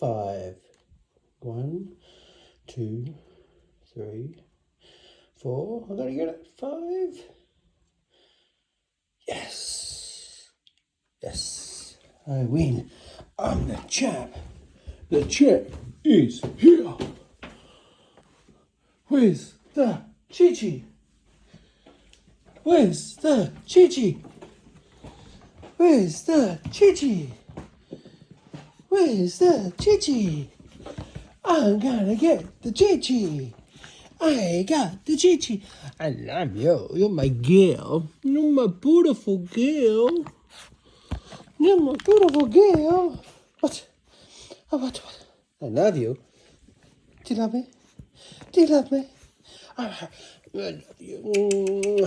5. 1, 2, 3, 4. I'm going to get it. 5. Yes. Yes. I win. I'm the champ. The champ is here. Where's the ChiChi? Where's the ChiChi? Where's the ChiChi? Where's the ChiChi? I'm gonna get the ChiChi. I got the ChiChi. I love you. You're my girl. You're my beautiful girl. You're my beautiful girl. What? Oh, what? I love you. Do you love me? Do you love me? I love you.